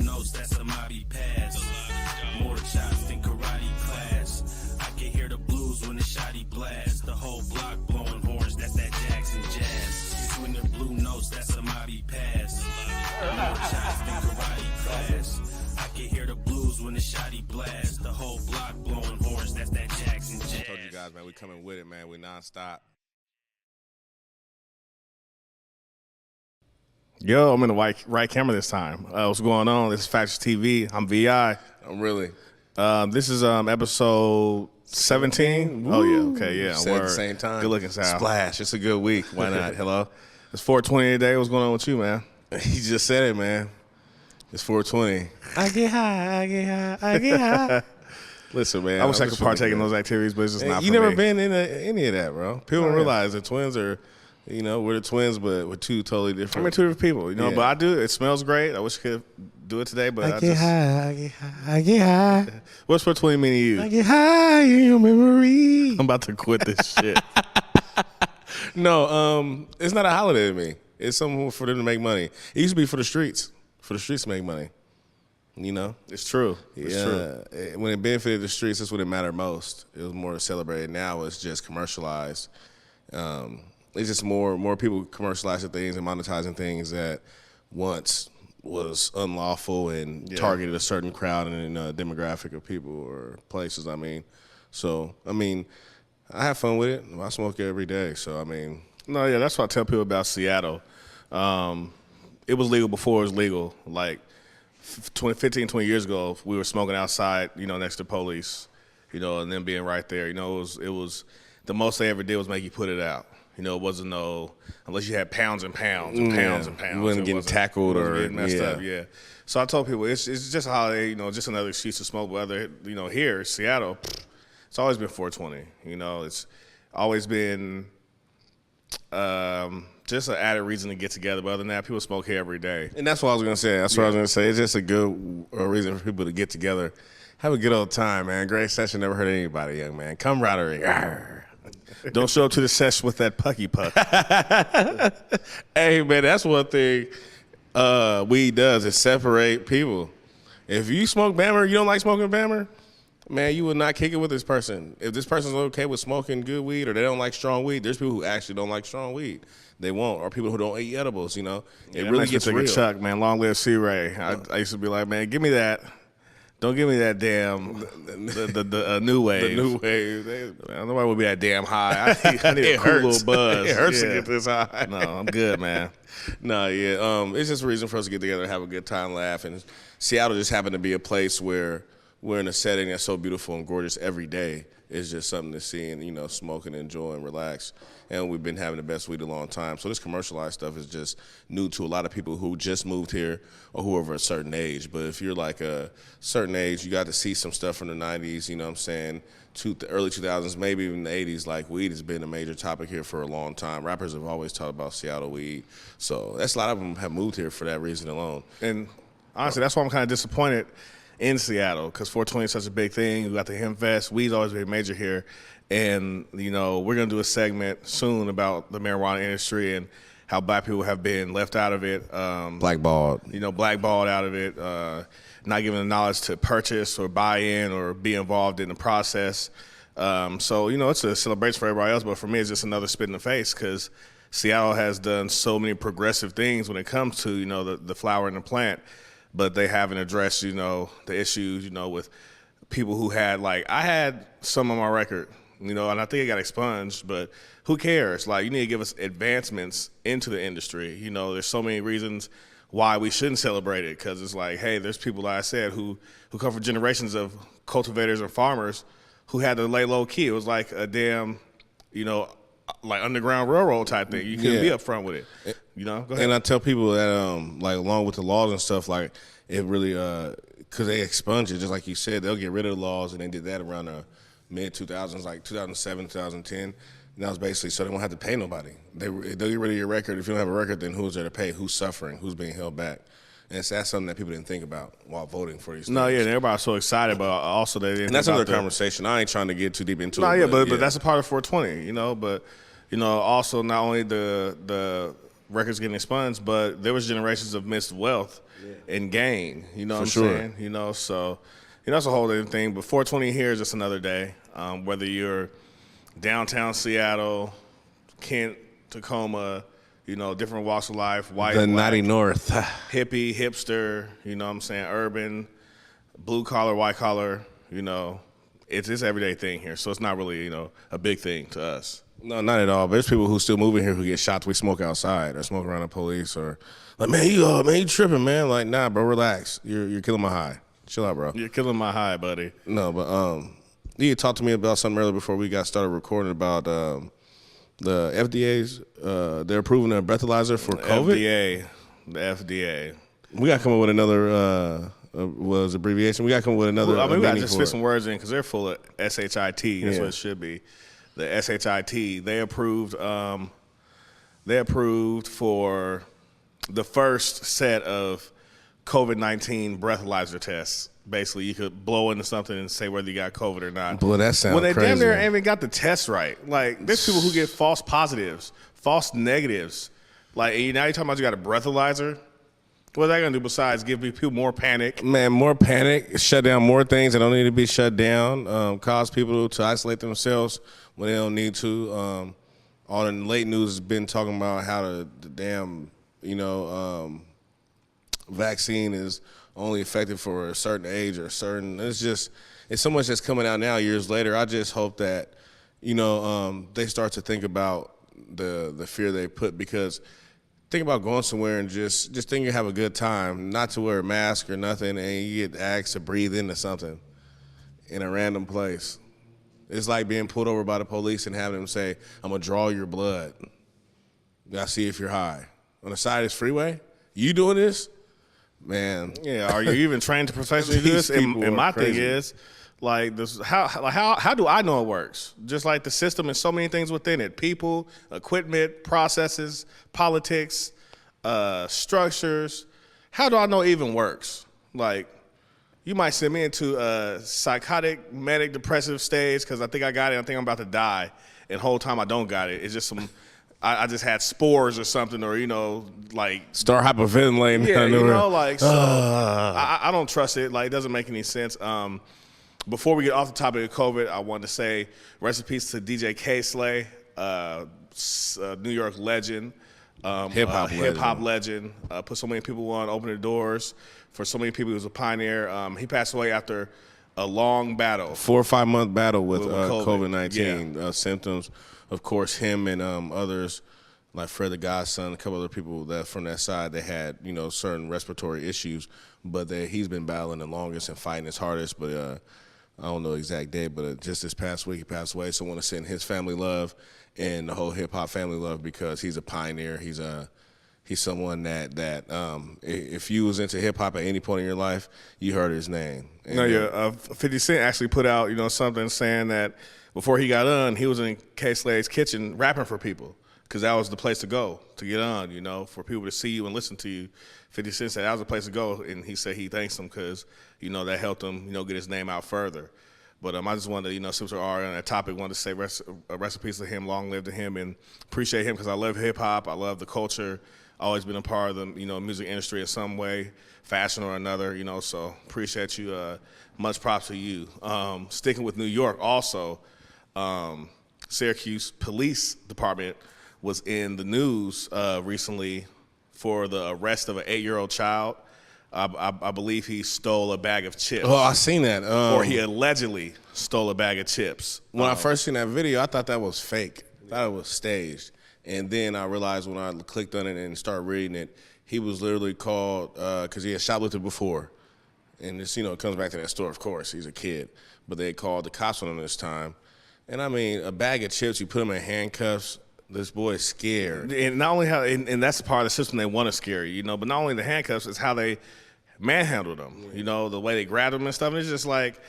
notes, that's a mobby pass. More shots than karate class. I can hear the blues when the shotty blast. The whole block blowing horns, that's that Jackson jazz. Between the blue notes, that's a mobby pass. More shots than karate class. I can hear the blues when the shotty blast. The whole block blowing horns, that's that Jackson jazz. I told you guys, man, we coming with it, man. We nonstop. Yo, I'm in the right camera this time. What's going on? This is Factorz TV. I'm VI. I'm really. This is episode 17. Oh, yeah. Okay, yeah. Said at the same time. Good looking, Sal. Splash. It's a good week. Why not? Hello? It's 4:20 today. What's going on with you, man? He just said it, man. It's 4:20. I get high. I get high. I get high. Listen, man. I wish I could partake in those activities, but it's just not for me. You never been in any of that, bro. People don't realize the twins are, you know, we're the twins, but we're two totally different. I mean, two different people, you know, but I do. It smells great. I wish I could do it today, but I get high. I get high. I get high. What's 420 mean to you? I get high in your memory. I'm about to quit this shit. No, it's not a holiday to me. It's something for them to make money. It used to be for the streets to make money. You know? It's true. It's true. When it benefited the streets, that's when it mattered most. It was more celebrated. Now it's just commercialized. It's just more people commercializing things and monetizing things that once was unlawful and targeted a certain crowd and a demographic of people or places. I mean, I have fun with it. I smoke it every day. So, I mean. No, yeah, that's what I tell people about Seattle. It was legal before it was legal. Like 15, 20 years ago, we were smoking outside, you know, next to police, you know, and them being right there. You know, it was the most they ever did was make you put it out. You know, it wasn't unless you had pounds and pounds and pounds and pounds. You wasn't getting tackled or getting messed up, yeah. So I told people it's just a holiday, you know, just another excuse to smoke. Whether, you know, here, Seattle, it's always been 420. You know, it's always been just an added reason to get together. But other than that, people smoke here every day. And that's what I was going to say. That's what I was going to say. It's just a good reason for people to get together. Have a good old time, man. Great session. Never hurt anybody, young man. Camaraderie. Don't show up to the session with that pucky puck. Hey, man, that's one thing weed does is separate people. If you smoke Bammer, you don't like smoking Bammer, man, you would not kick it with this person. If this person's okay with smoking good weed or they don't like strong weed, there's people who actually don't like strong weed. They won't. Or people who don't eat edibles, you know. It really gets real. Chuck, man. Long live C-Ray. I used to be like, man, give me that. Don't give me that damn the new wave. The new wave. Nobody would be that damn high. I need a cool little buzz. It hurts to get this high. No, I'm good, man. No, yeah. It's just a reason for us to get together and have a good time, laugh. And Seattle just happened to be a place where we're in a setting that's so beautiful and gorgeous every day. It's just something to see and, you know, smoke and enjoy and relax. And we've been having the best weed a long time. So this commercialized stuff is just new to a lot of people who just moved here or who are over a certain age. But if you're like a certain age, you got to see some stuff from the 90s, you know what I'm saying, to the early 2000s, maybe even the 80s. Like, weed has been a major topic here for a long time. Rappers have always talked about Seattle weed. So that's a lot of them have moved here for that reason alone. And honestly, that's why I'm kind of disappointed in Seattle, because 420 is such a big thing. We got the Hemp Fest. Weed's always been major here. And, you know, we're going to do a segment soon about the marijuana industry and how black people have been left out of it. Blackballed. You know, blackballed out of it, not given the knowledge to purchase or buy in or be involved in the process. So, you know, it's a celebration for everybody else, but for me, it's just another spit in the face, because Seattle has done so many progressive things when it comes to, you know, the flower and the plant, but they haven't addressed, you know, the issues, you know, with people who had, like, I had some on my record, you know, and I think it got expunged, but who cares? Like, you need to give us advancements into the industry. You know, there's so many reasons why we shouldn't celebrate it, because it's like, hey, there's people, like I said, who come from generations of cultivators and farmers who had to lay low key. It was like a damn, you know, like Underground Railroad type thing. You couldn't be up front with it, you know? Go ahead. And I tell people that, like, along with the laws and stuff, like, it really, because they expunge it, just like you said, they'll get rid of the laws, and they did that around the mid-2000s, like 2007, 2010. And that was basically so they won't have to pay nobody. They'll get rid of your record. If you don't have a record, then who's there to pay? Who's suffering? Who's being held back? And that's something that people didn't think about while voting for these things. No, yeah, and everybody's so excited, but also they didn't. And that's another conversation. I ain't trying to get too deep into it. No, yeah, but that's a part of 420, you know. But, you know, also not only the records getting expunged, but there was generations of missed wealth and gain. You know what I'm sure. saying? You know, so that's a whole other thing. But 420 here is just another day. Whether you're downtown Seattle, Kent, Tacoma, you know, different walks of life, white, The black, naughty north. hippie, hipster, you know what I'm saying, urban, blue collar, white collar, you know, it's this everyday thing here. So it's not really, you know, a big thing to us. No, not at all. But there's people who still move in here who get shot. We smoke outside or smoke around the police or like, man, you tripping, man. Like, nah, bro, relax. You're killing my high. Chill out, bro. You're killing my high, buddy. No, but you talked to me about something earlier before we got started recording about the FDA's. They're approving a breathalyzer for COVID. The FDA. We got to come up with another abbreviation. We got to come up with another. Well, I mean, we got to meaning just for fit it. some words in because they're full of SHIT. That's Yeah. what it should be. The SHIT. They approved. They approved for the first set of COVID-19 breathalyzer tests. Basically, you could blow into something and say whether you got COVID or not. Boy, that sounds When they crazy. damn near ain't even got the test right. Like, there's people who get false positives, false negatives. Like, and now you're talking about you got a breathalyzer. What's that gonna do besides give people more panic? Man, more panic, shut down more things that don't need to be shut down, cause people to isolate themselves when they don't need to. All the late news has been talking about how the damn, vaccine is only effective for a certain age or a certain. It's so much that's coming out now years later. I just hope that, they start to think about the fear they put, because think about going somewhere and just think you have a good time, not to wear a mask or nothing, and you get asked to breathe into something in a random place. It's like being pulled over by the police and having them say, I'm gonna draw your blood. Gotta see if you're high. On the side of this freeway? You doing this? Man. Yeah, are you even trained to professionally do this? These people And my are crazy. thing is, like, this, how do I know it works? Just like the system and so many things within it: people, equipment, processes, politics, structures. How do I know it even works? Like, you might send me into a psychotic, manic, depressive stage because I think I got it. I think I'm about to die, and the whole time I don't got it. It's just some. I just had spores or something, or like Start hyperventilating. yeah, like so. I don't trust it. Like, it doesn't make any sense. Before we get off the topic of COVID, I wanted to say rest in peace to DJ K Slay, New York legend, hip-hop legend. Put so many people on, opened the doors for so many people. He was a pioneer. He passed away after a long battle. 4 or 5 month battle with COVID. COVID-19 symptoms. Of course, him and others, like Fred the Godson, a couple other people that from that side, they had certain respiratory issues, but he's been battling the longest and fighting his hardest. But I don't know the exact date, but just this past week he passed away. So I want to send his family love and the whole hip hop family love, because he's a pioneer. He's someone that if you was into hip hop at any point in your life, you heard his name. And, 50 Cent actually put out something saying that before he got on, he was in K Slay's kitchen rapping for people, because that was the place to go to get on, for people to see you and listen to you. 50 Cent said that was the place to go, and he said he thanks him because, that helped him, get his name out further. But I just wanted to, since we are on that topic, wanted to say rest in peace to him, long live to him, and appreciate him because I love hip-hop, I love the culture, always been a part of the, music industry in some way, fashion or another, so appreciate you. Much props to you. Sticking with New York also, Syracuse Police Department was in the news recently for the arrest of an 8-year-old child. I believe he stole a bag of chips. Oh, I seen that. Or he allegedly stole a bag of chips. When I first seen that video, I thought that was fake. I thought it was staged. And then I realized when I clicked on it and started reading it, he was literally called, because he had shoplifted before. And this, it comes back to that story, of course. He's a kid. But they called the cops on him this time. And I mean, a bag of chips, you put him in handcuffs, this boy is scared. And not only and that's part of the system they want to scare you, but not only the handcuffs, it's how they manhandled them, the way they grabbed them and stuff. And it's just like,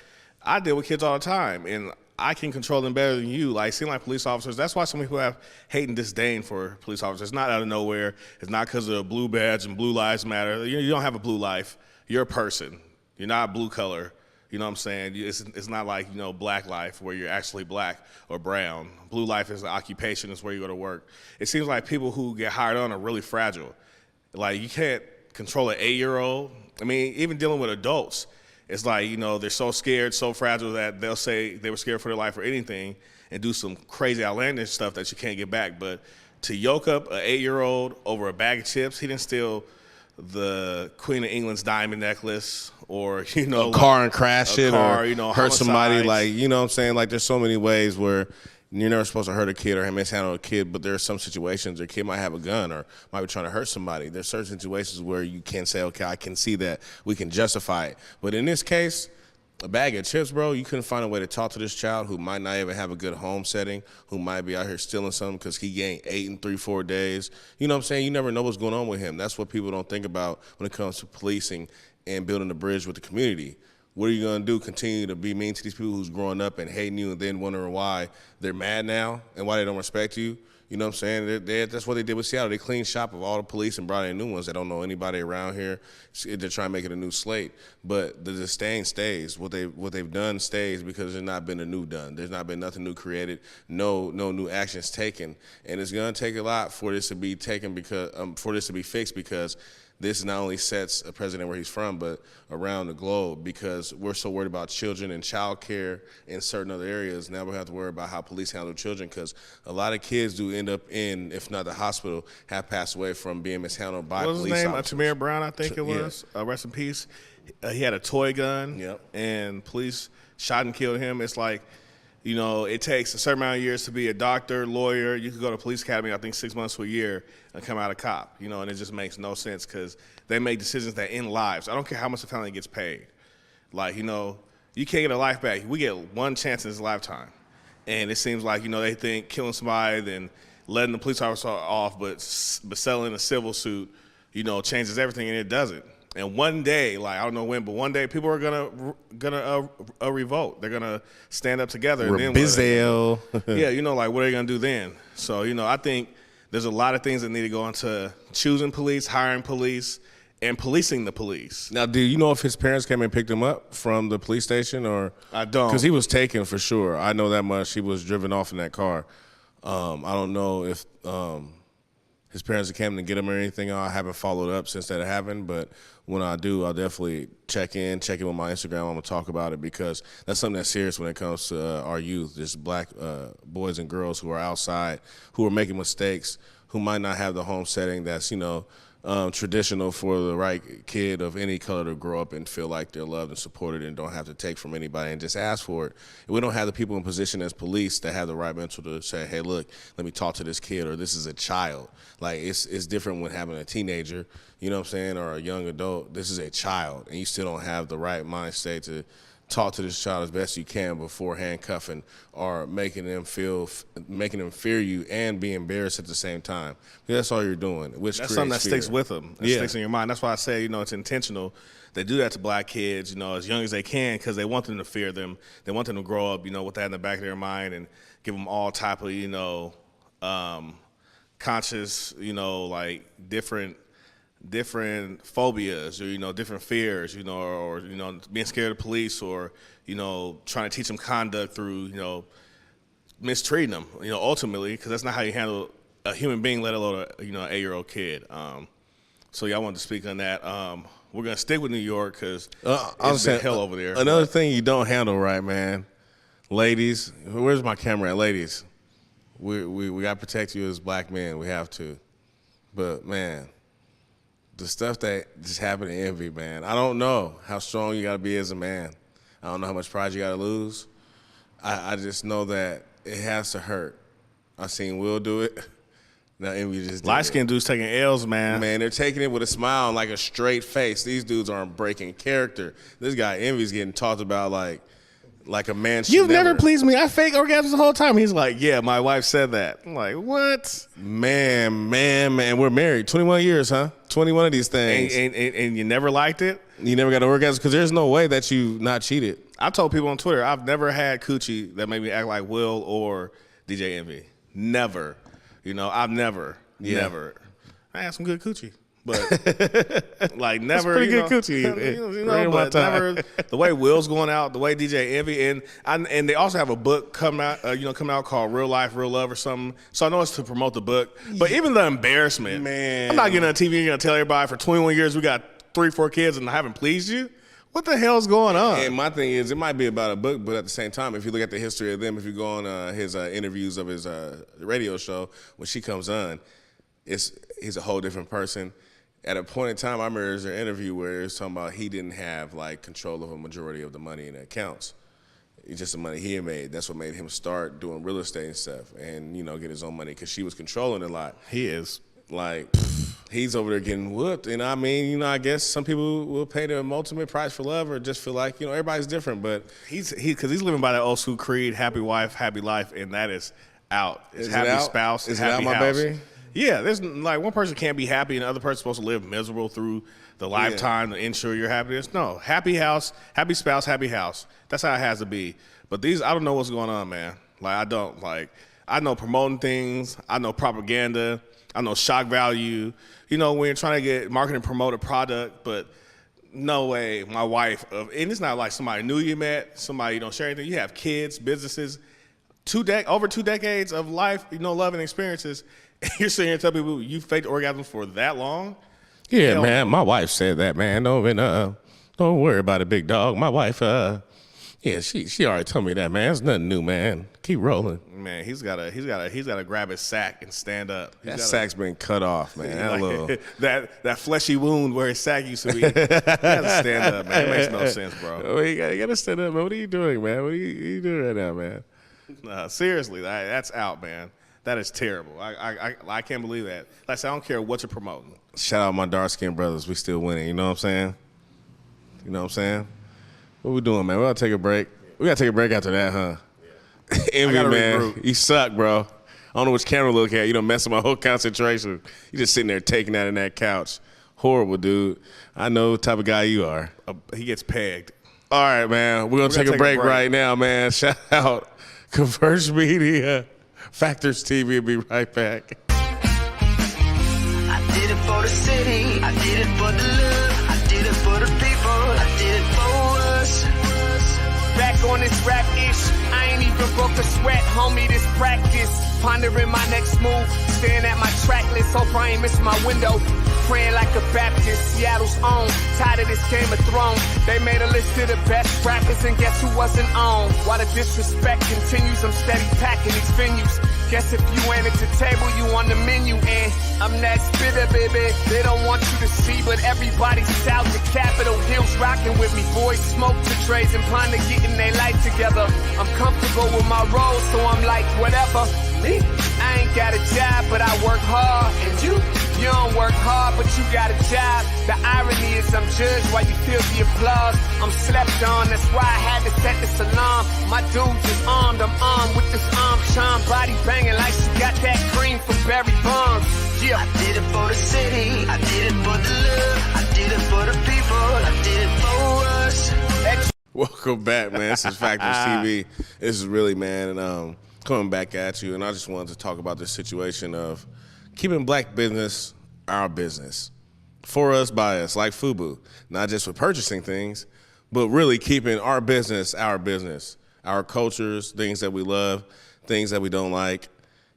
I deal with kids all the time, and I can control them better than you. Like, seem like police officers, that's why some people have hate and disdain for police officers. It's not out of nowhere. It's not because of a blue badge and blue lives matter. You don't have a blue life. You're a person. You're not blue color. You know what I'm saying? It's not like, black life where you're actually black or brown. Blue life is the occupation, is where you go to work. It seems like people who get hired on are really fragile. Like, you can't control an 8-year-old. I mean, even dealing with adults, it's like, they're so scared, so fragile that they'll say they were scared for their life or anything and do some crazy outlandish stuff that you can't get back. But to yoke up an 8-year-old over a bag of chips, he didn't steal the Queen of England's diamond necklace, or a car and crash it, or hurt somebody. homicides. Like, you know what I'm saying? Like, there's so many ways where you're never supposed to hurt a kid or mishandle a kid, but there are some situations their kid might have a gun or might be trying to hurt somebody. There's certain situations where you can say, okay, I can see that, we can justify it. But in this case, a bag of chips, bro, you couldn't find a way to talk to this child who might not even have a good home setting, who might be out here stealing something because he gained 8 in 3-4 days. You know what I'm saying? You never know what's going on with him. That's what people don't think about when it comes to policing and building a bridge with the community. What are you going to do? Continue to be mean to these people who's growing up and hating you and then wondering why they're mad now and why they don't respect you? You know what I'm saying? That's what they did with Seattle. They cleaned shop of all the police and brought in new ones that don't know anybody around here. They're trying to make it a new slate. But the disdain stays. What they've done stays because there's not been a new done. There's not been nothing new created, no new actions taken. And it's going to take a lot for this to be taken for this to be fixed, because this not only sets a president where he's from, but around the globe, because we're so worried about children and child care in certain other areas. Now we have to worry about how police handle children, because a lot of kids do end up in, if not the hospital, have passed away from being mishandled by police officers. What was his name? Tamir Brown, I think it was. Yeah. Rest in peace. He had a toy gun, Yep. and police shot and killed him. It's like, it takes a certain amount of years to be a doctor, lawyer. You could go to police academy, I think 6 months to a year, and come out a cop, and it just makes no sense, because they make decisions that end lives. I don't care how much the family gets paid. Like, you can't get a life back. We get one chance in this lifetime. And it seems like, they think killing somebody, then letting the police officer off, but selling a civil suit, changes everything, and it doesn't. And one day, like, I don't know when, but one day people are gonna revolt. They're gonna stand up together. Bizdale. Yeah, like, what are they gonna do then? So, I think there's a lot of things that need to go into choosing police, hiring police, and policing the police. Now, do you know if his parents came and picked him up from the police station, or? I don't. Because he was taken for sure. I know that much. He was driven off in that car. I don't know if his parents came to get him or anything. I haven't followed up since that happened, but when I do, I'll definitely check in with my Instagram. I'm gonna talk about it, because that's something that's serious when it comes to our youth, just black boys and girls who are outside, who are making mistakes, who might not have the home setting that's traditional for the right kid of any color to grow up and feel like they're loved and supported and don't have to take from anybody and just ask for it. And we don't have the people in position as police that have the right mental to say, hey, look, let me talk to this kid, or this is a child. Like, it's different when having a teenager, you know what I'm saying, or a young adult. This is a child, and you still don't have the right mind state to talk to this child as best you can before handcuffing or making them fear you and be embarrassed at the same time. That's all you're doing. Which that's something that fear. sticks with them. It sticks in your mind. That's why I say, it's intentional. They do that to black kids, as young as they can, because they want them to fear them. They want them to grow up, with that in the back of their mind, and give them all type of, conscious, like different phobias, or different fears, or being scared of police, or trying to teach them conduct through mistreating them, ultimately, because that's not how you handle a human being, let alone a 8-year-old kid. So yeah, I wanted to speak on that. We're gonna stick with New York because it's been hell over there. Another thing you don't handle right, man. Ladies, where's my camera at? Ladies, we gotta protect you as black men. We have to, but man, the stuff that just happened to Envy, man. I don't know how strong you got to be as a man. I don't know how much pride you got to lose. I just know that it has to hurt. I seen Will do it. Now Envy just did light-skinned dudes taking L's, man. Man, they're taking it with a smile and like a straight face. These dudes aren't breaking character. This guy Envy's getting talked about like a man should You've never pleased me. I fake orgasms the whole time. He's like, yeah, my wife said that. I'm like, what? Man. We're married 21 years, huh? 21 of these things. And you never liked it? You never got an orgasm? Because there's no way that you not cheated. I told people on Twitter, I've never had coochie that made me act like Will or DJ Envy. Never. I've never. I had some good coochie. But like never, pretty you good know, coochie. but never the way Will's going out, the way DJ Envy, and they also have a book coming out, coming out called Real Life, Real Love or something. So I know it's to promote the book, but even the embarrassment, man. I'm not getting on TV. You're gonna tell everybody for 21 years we got 3, 4 kids and I haven't pleased you. What the hell's going on? And my thing is, it might be about a book, but at the same time, if you look at the history of them, if you go on his interviews of his radio show, when she comes on, he's a whole different person. At a point in time, I remember there was an interview where it was talking about he didn't have like control of a majority of the money in the accounts. It's just the money he had made. That's what made him start doing real estate and stuff, and get his own money because she was controlling a lot. He is. Like, he's over there getting whooped. And I mean, I guess some people will pay the ultimate price for love or just feel like, everybody's different. But He's living by that old school creed, happy wife, happy life, and that is out. It's happy spouse, is happy it out, my house. baby? Yeah, there's like one person can't be happy and the other person's supposed to live miserable through the lifetime to ensure your happiness. No, happy house, happy spouse, happy house. That's how it has to be. But I don't know what's going on, man. I know promoting things, I know propaganda, I know shock value. When you're trying to get market and promote a product, but no way, my wife, and it's not like somebody new you met, somebody you don't share anything. You have kids, businesses, over 2 decades of life, love and experiences. And you're sitting here and tell people you faked orgasms for that long? Yeah, hell, man. My wife said that, man. Don't worry about it, big dog. My wife, she already told me that, man. It's nothing new, man. Keep rolling. Man, he's gotta grab his sack and stand up. Sack's been cut off, man. That fleshy wound where his sack used to be. He gotta stand up, man. It makes no sense, bro. Oh, you gotta stand up, man. What are you doing, man? What are you doing right now, man? Seriously, that's out, man. That is terrible. I can't believe that. Like I said, I don't care what you're promoting. Shout out my dark-skinned brothers. We still winning. You know what I'm saying? What we doing, man? We gotta take a break. We gotta take a break after that, huh? Yeah. Envy, man. Regroup. You suck, bro. I don't know which camera to look at. You don't mess with my whole concentration. You just sitting there taking that in that couch. Horrible, dude. I know the type of guy you are. He gets pegged. All right, man. We're gonna take a break right now, man. Shout out Converge Media, Factorz TV. We'll be right back. I did it for the city. I did it for the love. I did it for the people. I did it for us. Back on this rap-ish, I ain't even broke a sweat, homie, this practice. Pondering my next move, staring at my track list, hope I ain't miss my window. Praying like a Baptist, Seattle's own, tired of this Game of Thrones. They made a list of the best rappers and guess who wasn't on? While the disrespect continues, I'm steady packing these venues. Guess if you ain't at the table, you on the menu, and I'm that spitter, baby. They don't want you to see, but everybody's south of Capitol Hill's rocking with me. Boys smoke to trays and plan to getting their life together. I'm comfortable with my role, so I'm like, whatever. Me, I ain't got a job, but I work hard. And you don't work hard, but you got a job. The irony is I'm judged while you feel the applause. I'm slept on, that's why I had to set this alarm. My dudes is armed, I'm armed with this arm charm. Body banging like she got that cream from Barry Bonds. Yeah. I did it for the city. I did it for the love. I did it for the people. I did it for us. Welcome back, man. This is Factorz TV. This is really, man, and coming back at you. And I just wanted to talk about this situation of keeping black business our business. For us, by us, like FUBU. Not just for purchasing things, but really keeping our business, our cultures, things that we love, things that we don't like.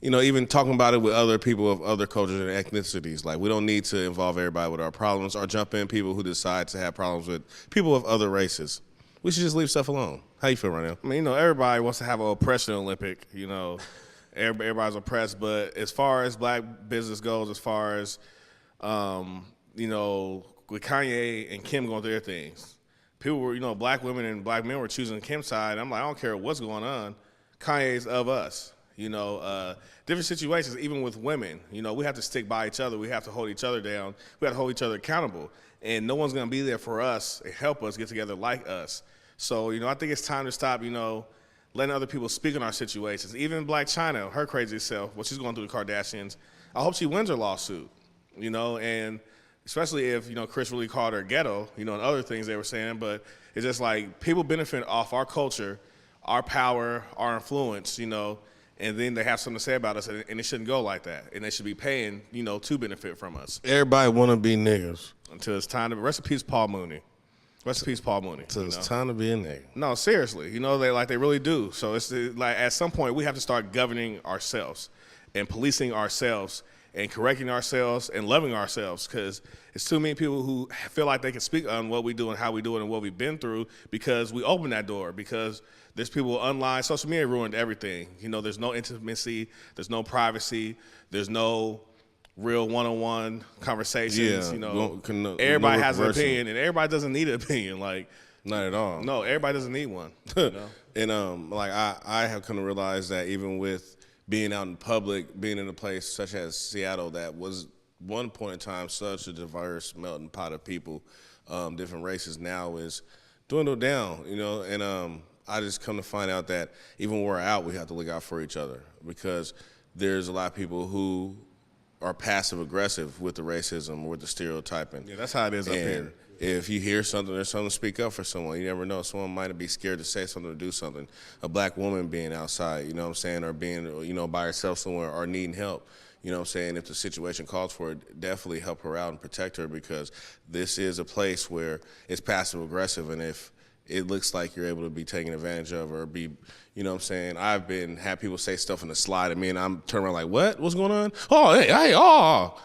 Even talking about it with other people of other cultures and ethnicities. Like, we don't need to involve everybody with our problems or jump in people who decide to have problems with people of other races. We should just leave stuff alone. How you feel right now? I mean, everybody wants to have an oppression Olympic, Everybody's oppressed, but as far as black business goes, as far as, with Kanye and Kim going through their things, people were, black women and black men were choosing Kim's side. I'm like, I don't care what's going on. Kanye's of us, different situations, even with women, we have to stick by each other. We have to hold each other down. We have to hold each other accountable. And no one's going to be there for us and help us get together like us. So, I think it's time to stop, letting other people speak on our situations. Even Black China, her crazy self, what she's going through the Kardashians, I hope she wins her lawsuit, and especially if, Chris really called her ghetto, and other things they were saying. But it's just like people benefit off our culture, our power, our influence, and then they have something to say about us, and it shouldn't go like that. And they should be paying, to benefit from us. Everybody want to be niggas. Until it's time to rest in peace, Paul Mooney. Rest in peace, Paul Mooney. Until it's time to be a nigga. No, seriously. They really do. So it's like at some point we have to start governing ourselves and policing ourselves and correcting ourselves and loving ourselves, because it's too many people who feel like they can speak on what we do and how we do it and what we've been through because we open that door, because there's people online. Social media ruined everything. There's no intimacy, there's no privacy, there's no real one-on-one conversations. Everybody has an opinion, and everybody doesn't need an opinion. Not at all. No, everybody doesn't need one. And I have come to realize that even with being out in public, being in a place such as Seattle that was one point in time such a diverse melting pot of people, different races, now is dwindled down, and I just come to find out that even when we're out, we have to look out for each other, because there's a lot of people who are passive aggressive with the racism, with the stereotyping. Yeah, that's how it is up here. If you hear something, there's something to speak up for someone. You never know. Someone might be scared to say something or do something. A black woman being outside, or being, by herself somewhere or needing help. If the situation calls for it, definitely help her out and protect her, because this is a place where it's passive aggressive, and if it looks like you're able to be taken advantage of or be, I've had people say stuff in the slide at me and I'm turning around like, what? What's going on? Oh, hey, oh.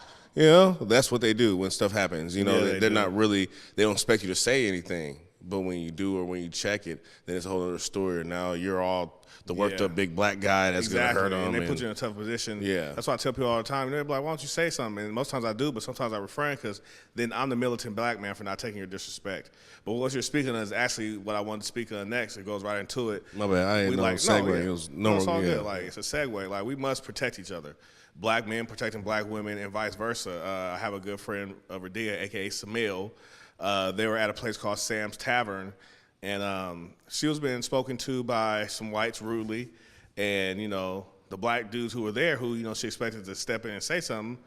That's what they do when stuff happens. They're not really, they don't expect you to say anything. But when you do or when you check it, then it's a whole other story. And now you're all the worked up big black guy that's going to hurt them. And they put you in a tough position. Yeah. That's why I tell people all the time, they're like, why don't you say something? And most times I do, but sometimes I refrain, because then I'm the militant black man for not taking your disrespect. But what you're speaking on is actually what I wanted to speak on next. It goes right into it. My bad, I ain't no segue. It was normal. It's all good. It's a segue. We must protect each other. Black men protecting black women and vice versa. I have a good friend, Radia, a.k.a. Samil. They were at a place called Sam's Tavern, and she was being spoken to by some whites rudely, and the black dudes who were there, who she expected to step in and say something,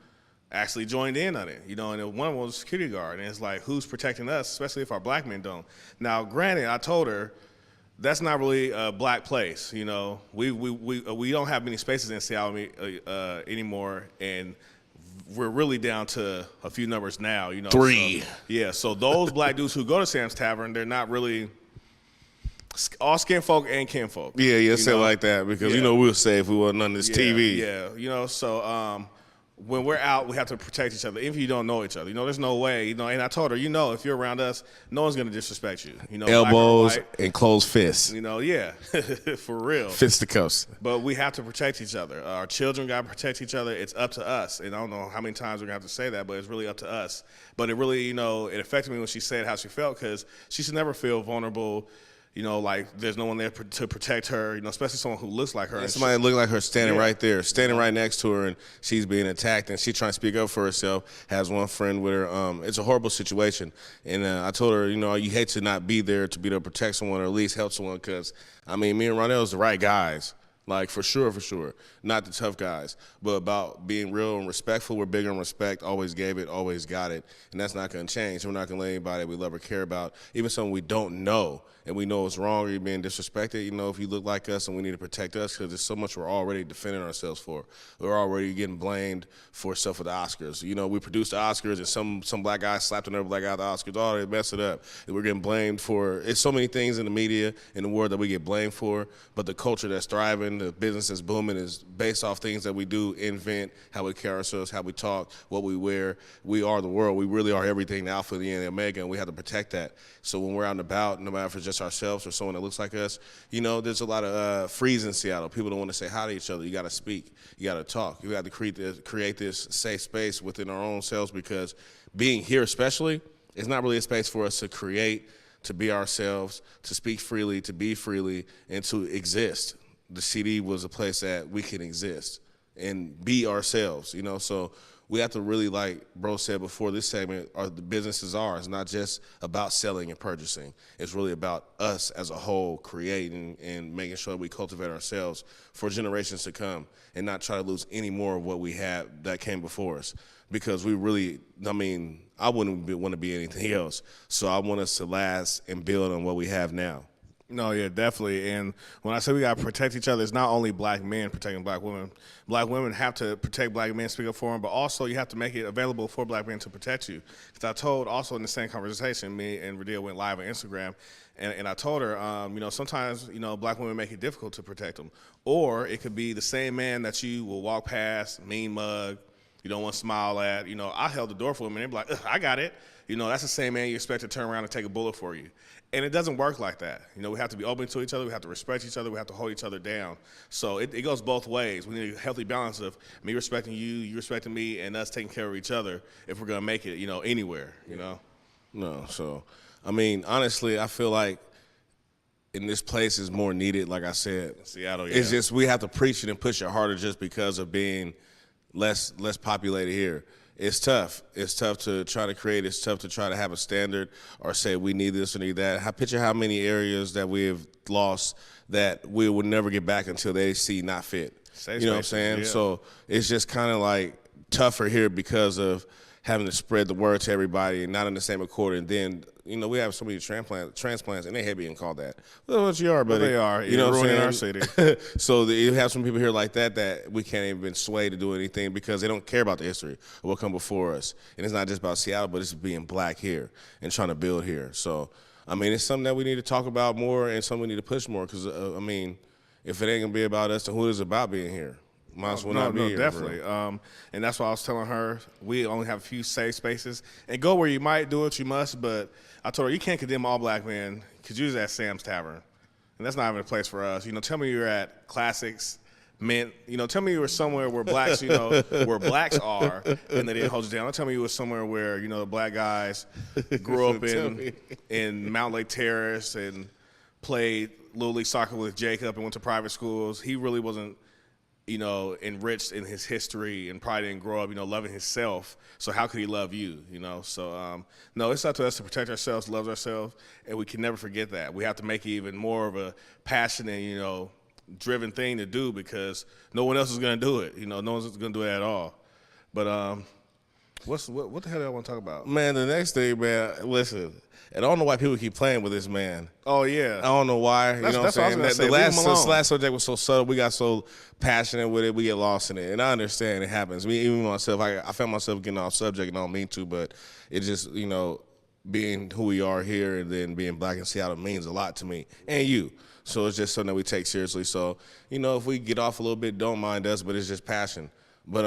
actually joined in on it. And one of them was a security guard, and it's like, who's protecting us, especially if our black men don't? Now, granted, I told her that's not really a black place. We don't have many spaces in Seattle anymore, and we're really down to a few numbers now. 3. So those black dudes who go to Sam's Tavern, they're not really all skin folk and kin folk. Yeah, say it like that, because we'll say if we wasn't on this TV. Yeah, so when we're out, we have to protect each other. If you don't know each other, there's no way, and I told her, if you're around us, no one's gonna disrespect you. Elbows and closed fists. For real. Fisticuffs. But we have to protect each other. Our children gotta protect each other. It's up to us. And I don't know how many times we're gonna have to say that, but it's really up to us. But it really, it affected me when she said how she felt, because she should never feel vulnerable. There's no one there to protect her, especially someone who looks like her. And somebody look like her standing right there, standing right next to her, and she's being attacked, and she trying to speak up for herself, has one friend with her. It's a horrible situation. And I told her, you hate to not be there to be there to protect someone or at least help someone, because, me and Ronnel is the right guys. For sure. Not the tough guys. But about being real and respectful, we're big on respect, always gave it, always got it. And that's not going to change. We're not going to let anybody we love or care about, even someone we don't know, and we know it's wrong or you're being disrespected, if you look like us and we need to protect us, because there's so much we're already defending ourselves for. We're already getting blamed for stuff with the Oscars. We produced the Oscars, and some black guy slapped another black guy at the Oscars. Oh, they messed it up. And we're getting blamed for, it's so many things in the media, in the world that we get blamed for, but the culture that's thriving, the business that's booming is based off things that we do, invent, how we carry ourselves, how we talk, what we wear. We are the world. We really are everything, the alpha, the and the omega, and we have to protect that. So when we're out and about, no matter if it's just ourselves or someone that looks like us, there's a lot of freeze in Seattle. People don't want to say hi to each other. You got to speak. You got to talk. You got to create this safe space within our own selves, because being here especially, it's not really a space for us to create, to be ourselves, to speak freely, to be freely, and to exist. The CD was a place that we can exist and be ourselves, so we have to really, like bro said before, this segment, the business is ours, not just about selling and purchasing. It's really about us as a whole creating and making sure we cultivate ourselves for generations to come, and not try to lose any more of what we had that came before us, because we really, I wouldn't want to be anything else, so I want us to last and build on what we have now. No, yeah, definitely. And when I say we got to protect each other, it's not only black men protecting black women. Black women have to protect black men, speak up for them, but also you have to make it available for black men to protect you. Because I told also in the same conversation, me and Radea went live on Instagram, and I told her, sometimes, black women make it difficult to protect them. Or it could be the same man that you will walk past, mean mug, you don't want to smile at. I held the door for him, and they'd be like, I got it. That's the same man you expect to turn around and take a bullet for you. And it doesn't work like that. We have to be open to each other. We have to respect each other. We have to hold each other down. So it goes both ways. We need a healthy balance of me respecting you, you respecting me, and us taking care of each other if we're going to make it, anywhere, No, so, honestly, I feel like in this place is more needed, like I said. Seattle, yeah. It's just we have to preach it and push it harder just because of being less populated here. It's tough. It's tough to try to create. It's tough to try to have a standard or say we need this or need that. Picture how many areas that we have lost that we will never get back until they see not fit. You know what I'm saying? Yeah. So it's just kind of like tougher here because of having to spread the word to everybody and not in the same accord. And then, we have so many transplants, and they hate being called that. Well, what you are, buddy. Well, they are. You know what I'm saying? Our city. So you have some people here like that we can't even sway to do anything because they don't care about the history of what come before us. And it's not just about Seattle, but it's being black here and trying to build here. So, it's something that we need to talk about more and something we need to push more because, if it ain't going to be about us, then who is it about being here? Might as well not be here. Definitely. And that's why I was telling her we only have a few safe spaces. And go where you might, do what you must. But I told her you can't condemn all black men because you're at Sam's Tavern. And that's not even a place for us. Tell me you're at Classics, Mint. Tell me you were somewhere where blacks, where blacks are and they didn't hold you down. Don't tell me you were somewhere where, the black guys grew up in Mount Lake Terrace and played Little League soccer with Jacob and went to private schools. He really wasn't enriched in his history and probably didn't grow up, loving himself. So how could he love you, So, no, it's up to us to protect ourselves, love ourselves, and we can never forget that. We have to make it even more of a passionate, driven thing to do because no one else is going to do it. No one's going to do it at all. But what the hell do I want to talk about? Man, the next thing, man, listen, and I don't know why people keep playing with this man. Oh, yeah. I don't know why. That's what I was going to say. The last subject was so subtle. We got so passionate with it. We get lost in it. And I understand it happens. Even myself, I found myself getting off subject and I don't mean to, but it just, being who we are here and then being black in Seattle means a lot to me and you. So it's just something that we take seriously. So, if we get off a little bit, don't mind us, but it's just passion. But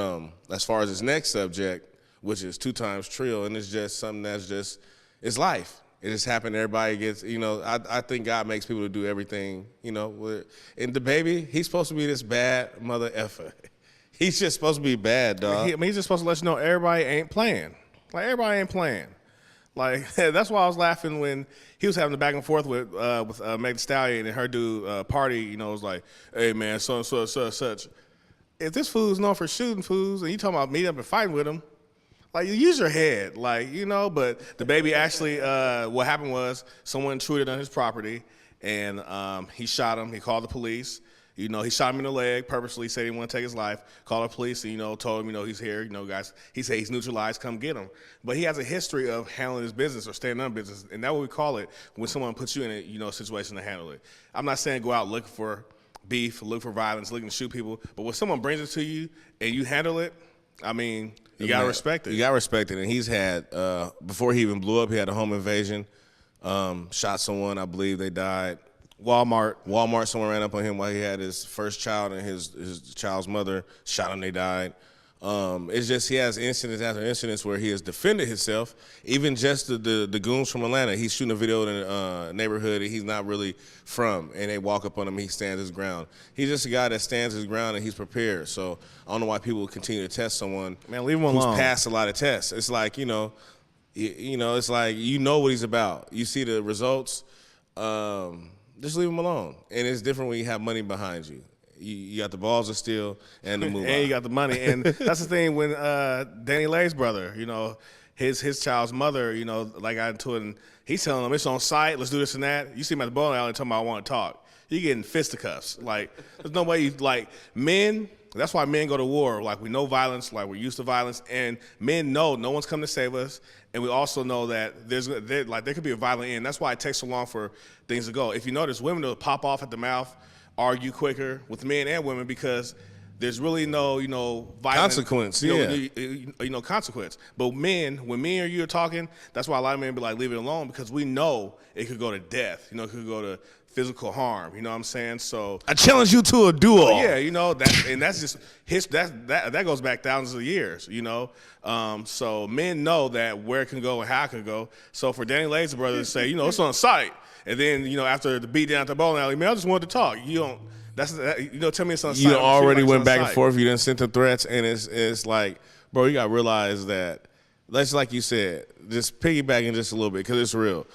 as far as this next subject, which is 2 times Trill, and it's just something that's just, it's life. It just happened. Everybody gets, I think God makes people to do everything, and the baby, he's supposed to be this bad mother effer. He's just supposed to be bad, dog. He's just supposed to let you know everybody ain't playing. Like, everybody ain't playing. Like, that's why I was laughing when he was having the back and forth with Meg Thee Stallion and her dude Party, was like, hey, man, so such. If this fool's known for shooting fools and you talking about meeting up and fighting with him, like, you use your head, like, but the baby actually, what happened was someone intruded on his property, and he shot him. He called the police. He shot him in the leg purposely, said he didn't want to take his life, called the police, and, told him, he's here, guys. He said he's neutralized, come get him. But he has a history of handling his business or staying on business, and that's what we call it when someone puts you in a, situation to handle it. I'm not saying go out looking for beef, look for violence, looking to shoot people, but when someone brings it to you and you handle it, you got to respect it. You got to respect it. And he's had, before he even blew up, he had a home invasion, shot someone. I believe they died. Walmart, someone ran up on him while he had his first child, and his child's mother shot him. They died. It's just he has incidents after incidents where he has defended himself. Even just the goons from Atlanta, he's shooting a video in a neighborhood that he's not really from, and they walk up on him, he stands his ground. He's just a guy that stands his ground and he's prepared. So I don't know why people continue to test someone leave him alone. Who's passed a lot of tests. It's like, it's like what he's about. You see the results, just leave him alone. And it's different when you have money behind you. You got the balls of steel and the move. And you got the money. And that's the thing when Danny Lay's brother, his child's mother, like got into it, and he's telling him it's on site, let's do this and that. You see him at the bowling alley talking about I want to talk. You're getting fisticuffs. Like, there's no way men That's why men go to war. Like, we know violence, like we're used to violence, and men know no one's coming to save us, and we also know that there could be a violent end. That's why it takes so long for things to go. If you notice, women will pop off at the mouth, argue quicker with men and women because there's really no, violent consequence. Consequence. But men, when me or you are talking, that's why a lot of men be like, leave it alone, because we know it could go to death. It could go to physical harm. You know what I'm saying? So I challenge you to a duel. That's just that goes back thousands of years. So men know that where it can go and how it can go. So for Danny Lane's brother to say, it's on site, and then after the beat down at the bowling alley, man, I just wanted to talk. You don't. Tell me it's on site. You already went back and forth. You done sent the threats, and it's like, bro, you got to realize that. That's like you said. Just piggybacking just a little bit, because it's real.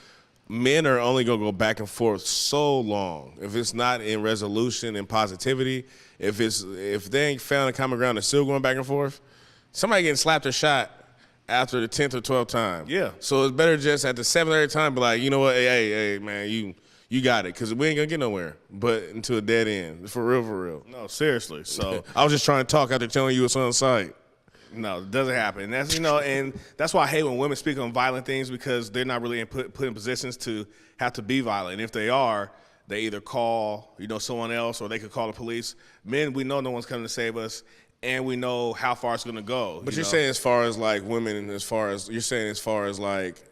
Men are only gonna go back and forth so long if it's not in resolution and positivity. If they ain't found a common ground, they're still going back and forth. Somebody getting slapped or shot after the 10th or 12th time. Yeah. So it's better just at the 7th or 8th time, be like, you know what, hey, man, you got it, because we ain't gonna get nowhere, but into a dead end, for real. No, seriously. So I was just trying to talk after telling you it's on site. No, it doesn't happen. And that's and that's why I hate when women speak on violent things, because they're not really put in positions to have to be violent. And if they are, they either call someone else, or they could call the police. Men, we know no one's coming to save us, and we know how far it's gonna go. But you're saying as far as like women, as far as like.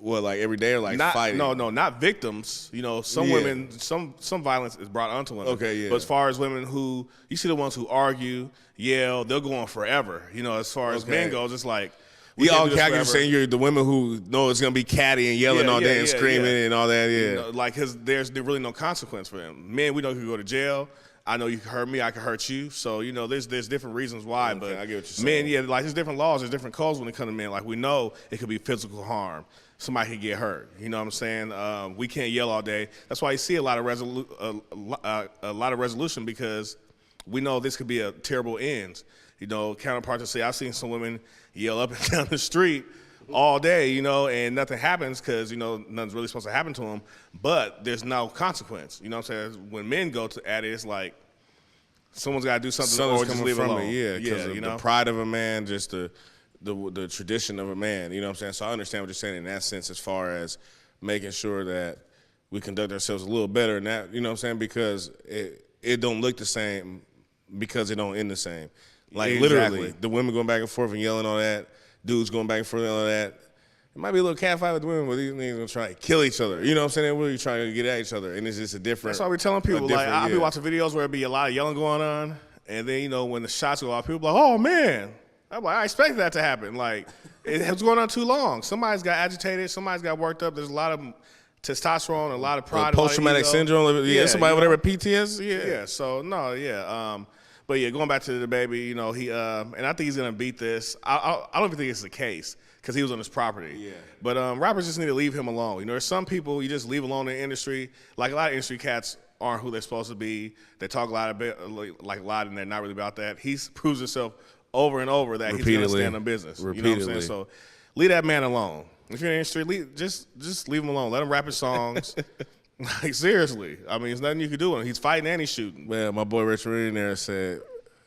What, like every day, or like fighting? No, not victims. Some women, some violence is brought onto women. Okay, yeah. But as far as women who, you see the ones who argue, yell, they'll go on forever. As far as men goes, it's like, we all you're saying you're the women who know it's gonna be catty and yelling all day and screaming and all that. Because there's really no consequence for them. Men, we know you can go to jail. I know you can hurt me, I can hurt you. So, there's different reasons why. But I get what you're saying. Men, there's different laws, there's different codes when it comes to men. Like, we know it could be physical harm. Somebody could get hurt. You know what I'm saying? We can't yell all day. That's why you see a lot of resolution, because we know this could be a terrible end. Counterpart to say, I've seen some women yell up and down the street all day, and nothing happens, because nothing's really supposed to happen to them. But there's no consequence. You know what I'm saying? When men go at it, it's like someone's got to do something, or just leave it alone. Because the pride of a man, just the tradition of a man, you know what I'm saying? So I understand what you're saying in that sense, as far as making sure that we conduct ourselves a little better in that, you know what I'm saying? Because it don't look the same, because it don't end the same. Like, literally, the women going back and forth and yelling all that, dudes going back and forth and all that. It might be a little cat fight with the women, but these niggas gonna try to kill each other. You know what I'm saying? They're really trying to get at each other, and it's just a different. That's why we're telling people. Like, I'll be watching videos where it be a lot of yelling going on, and then when the shots go off, people be like, "Oh man." I'm like, I expected that to happen. Like, it was going on too long. Somebody's got agitated. Somebody's got worked up. There's a lot of testosterone, a lot of pride. Post-traumatic syndrome. Yeah, somebody whatever PTSD. Yeah. So no, yeah. But yeah, going back to the baby, he and I think he's gonna beat this. I don't even think it's the case, because he was on his property. Yeah. But rappers just need to leave him alone. There's some people you just leave alone in the industry. Like, a lot of industry cats aren't who they're supposed to be. They talk a lot, and they're not really about that. He proves himself over and over that he's going to stand on business. You know what I'm saying? So leave that man alone. If you're in the industry, just leave him alone. Let him rap his songs. Like, seriously. I mean, there's nothing you can do. He's fighting and he's shooting. Man, my boy Rich Reed in there said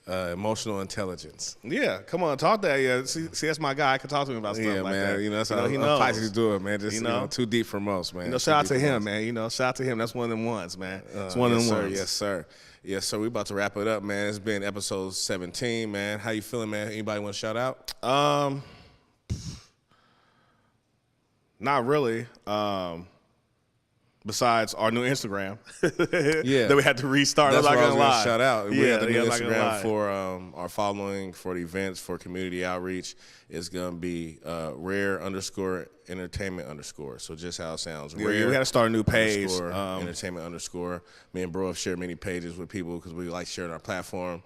emotional intelligence. Yeah, come on, talk that. Yeah, see, that's my guy. I can talk to him about stuff like that. That's how he knows. Pisces do it, man. Just too deep for most, man. Shout out to him, man. Shout out to him. That's one of them ones, man. It's one of them ones. Yes, sir. Yes, sir. We about to wrap it up, man. It's been episode 17, man. How you feeling, man? Anybody want to shout out? Not really. Besides our new Instagram, yeah, that we had to restart. That's I'm not gonna lie. Shout out. We had the new Instagram for our following, for the events, for community outreach. It's gonna be rare_entertainment_. So just how it sounds. Yeah, we had to start a new page. Entertainment_. Me and bro have shared many pages with people because we like sharing our platform.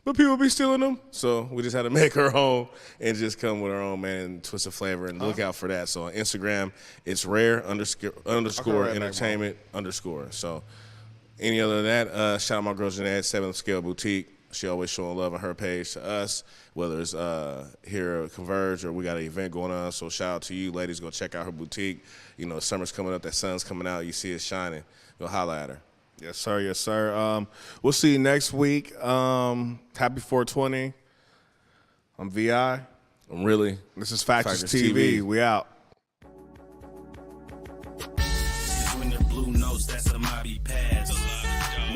But people be stealing them, so we just had to make our own and just come with our own, man, and twist of flavor, and look out for that. So on Instagram, it's rare_entertainment_. So any other than that, shout out my girl Jeanette, 7th Scale Boutique. She always showing love on her page to us, whether it's here at Converge or we got an event going on. So shout out to you, ladies. Go check out her boutique. The summer's coming up, that sun's coming out. You see it shining. Go holla at her. Yes, sir. Yes, sir. We'll see you next week. Happy 420. I'm VI. I'm really. This is Factorz TV. We out. When the blue notes, that's a mobby pass.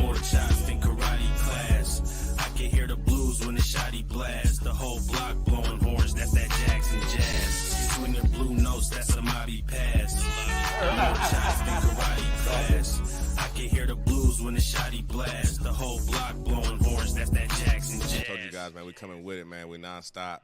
More chops than karate class. I can hear the blues when the shotty blast. The whole block blowing horns, that's that Jackson jazz. When the blue notes, that's a mobby pass. More chops than karate class. I can hear the blues when the shotty blast. The whole block blowing horns, that's that Jackson jazz. I told you guys, man, we coming with it, man. We nonstop.